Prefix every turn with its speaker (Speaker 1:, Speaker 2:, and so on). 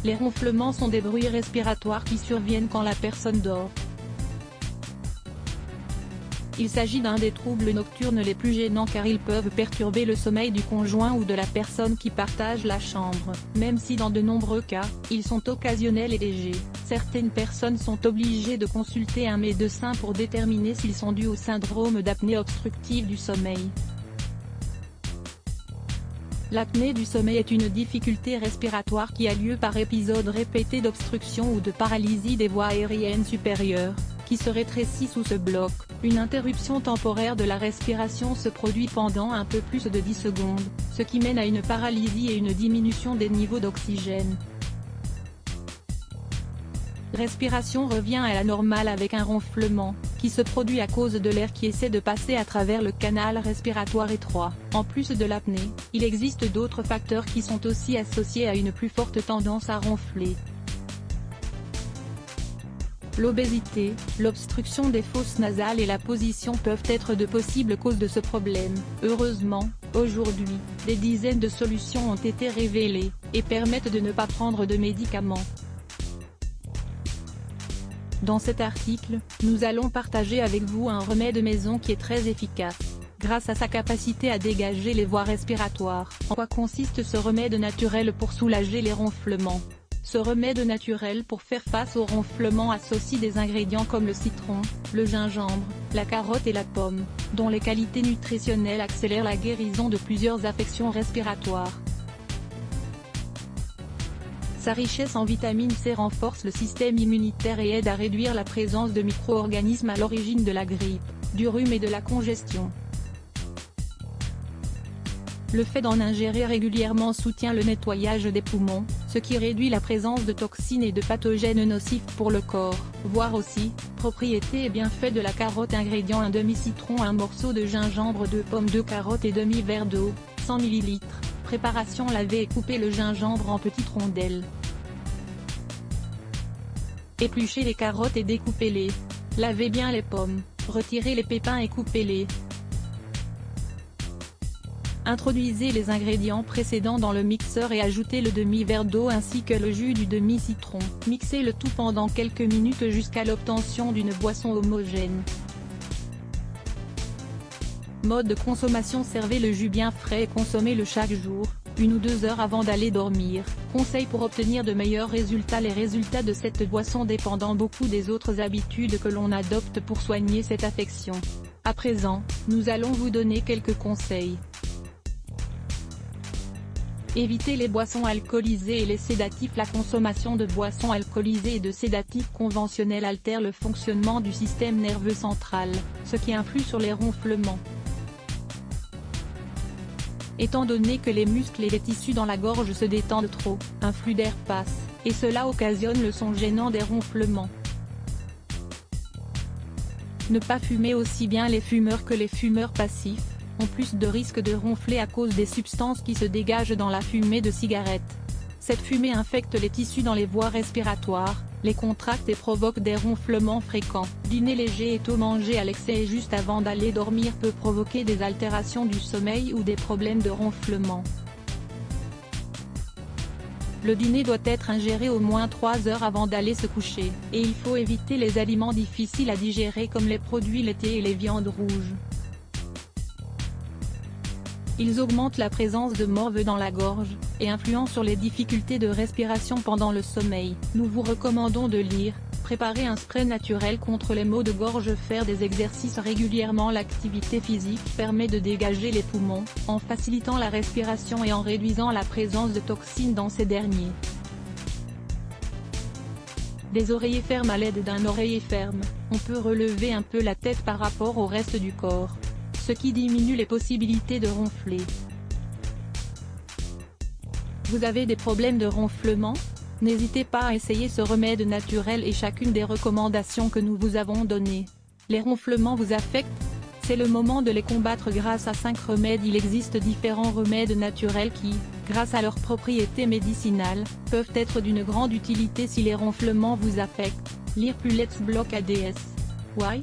Speaker 1: Les ronflements sont des bruits respiratoires qui surviennent quand la personne dort. Il s'agit d'un des troubles nocturnes les plus gênants car ils peuvent perturber le sommeil du conjoint ou de la personne qui partage la chambre. Même si dans de nombreux cas, ils sont occasionnels et légers, certaines personnes sont obligées de consulter un médecin pour déterminer s'ils sont dus au syndrome d'apnée obstructive du sommeil. L'apnée du sommeil est une difficulté respiratoire qui a lieu par épisodes répétés d'obstruction ou de paralysie des voies aériennes supérieures, qui se rétrécissent ou se bloquent. Une interruption temporaire de la respiration se produit pendant un peu plus de 10 secondes, ce qui mène à une paralysie et une diminution des niveaux d'oxygène. Respiration revient à la normale avec un ronflement, qui se produit à cause de l'air qui essaie de passer à travers le canal respiratoire étroit. En plus de l'apnée, il existe d'autres facteurs qui sont aussi associés à une plus forte tendance à ronfler. L'obésité, l'obstruction des fosses nasales et la position peuvent être de possibles causes de ce problème. Heureusement, aujourd'hui, des dizaines de solutions ont été révélées, et permettent de ne pas prendre de médicaments. Dans cet article, nous allons partager avec vous un remède maison qui est très efficace, grâce à sa capacité à dégager les voies respiratoires. En quoi consiste ce remède naturel pour soulager les ronflements? Ce remède naturel pour faire face aux ronflements associe des ingrédients comme le citron, le gingembre, la carotte et la pomme, dont les qualités nutritionnelles accélèrent la guérison de plusieurs affections respiratoires. Sa richesse en vitamine C renforce le système immunitaire et aide à réduire la présence de micro-organismes à l'origine de la grippe, du rhume et de la congestion. Le fait d'en ingérer régulièrement soutient le nettoyage des poumons, ce qui réduit la présence de toxines et de pathogènes nocifs pour le corps. Voir aussi, propriétés et bienfaits de la carotte. Ingrédients: un demi-citron, un morceau de gingembre, 2 pommes, 2 carottes et demi-verre d'eau, 100 ml. Préparation: laver et couper le gingembre en petites rondelles. Épluchez les carottes et découpez-les. Lavez bien les pommes, retirez les pépins et coupez-les. Introduisez les ingrédients précédents dans le mixeur et ajoutez le demi-verre d'eau ainsi que le jus du demi-citron. Mixez le tout pendant quelques minutes jusqu'à l'obtention d'une boisson homogène. Mode de consommation: servez le jus bien frais et consommez-le chaque jour, 1 ou 2 heures avant d'aller dormir. Conseil pour obtenir de meilleurs résultats: les résultats de cette boisson dépendent beaucoup des autres habitudes que l'on adopte pour soigner cette affection. À présent, nous allons vous donner quelques conseils. Évitez les boissons alcoolisées et les sédatifs. La consommation de boissons alcoolisées et de sédatifs conventionnels altère le fonctionnement du système nerveux central, ce qui influe sur les ronflements. Étant donné que les muscles et les tissus dans la gorge se détendent trop, un flux d'air passe, et cela occasionne le son gênant des ronflements. Ne pas fumer: aussi bien les fumeurs que les fumeurs passifs ont plus de risques de ronfler à cause des substances qui se dégagent dans la fumée de cigarette. Cette fumée infecte les tissus dans les voies respiratoires, les contracte et provoque des ronflements fréquents. Dîner léger et tôt mangé à l'excès et juste avant d'aller dormir peut provoquer des altérations du sommeil ou des problèmes de ronflement. Le dîner doit être ingéré au moins 3 heures avant d'aller se coucher, et il faut éviter les aliments difficiles à digérer comme les produits laitiers et les viandes rouges. Ils augmentent la présence de morve dans la gorge, et influent sur les difficultés de respiration pendant le sommeil. Nous vous recommandons de lire, préparer un spray naturel contre les maux de gorge, faire des exercices régulièrement. L'activité physique permet de dégager les poumons, en facilitant la respiration et en réduisant la présence de toxines dans ces derniers. Des oreillers fermes: à l'aide d'un oreiller ferme, on peut relever un peu la tête par rapport au reste du corps, ce qui diminue les possibilités de ronfler. Vous avez des problèmes de ronflement? N'hésitez pas à essayer ce remède naturel et chacune des recommandations que nous vous avons données. Les ronflements vous affectent? C'est le moment de les combattre grâce à 5 remèdes. Il existe différents remèdes naturels qui, grâce à leurs propriétés médicinales, peuvent être d'une grande utilité si les ronflements vous affectent. Lire plus Let's Block ADS. Why?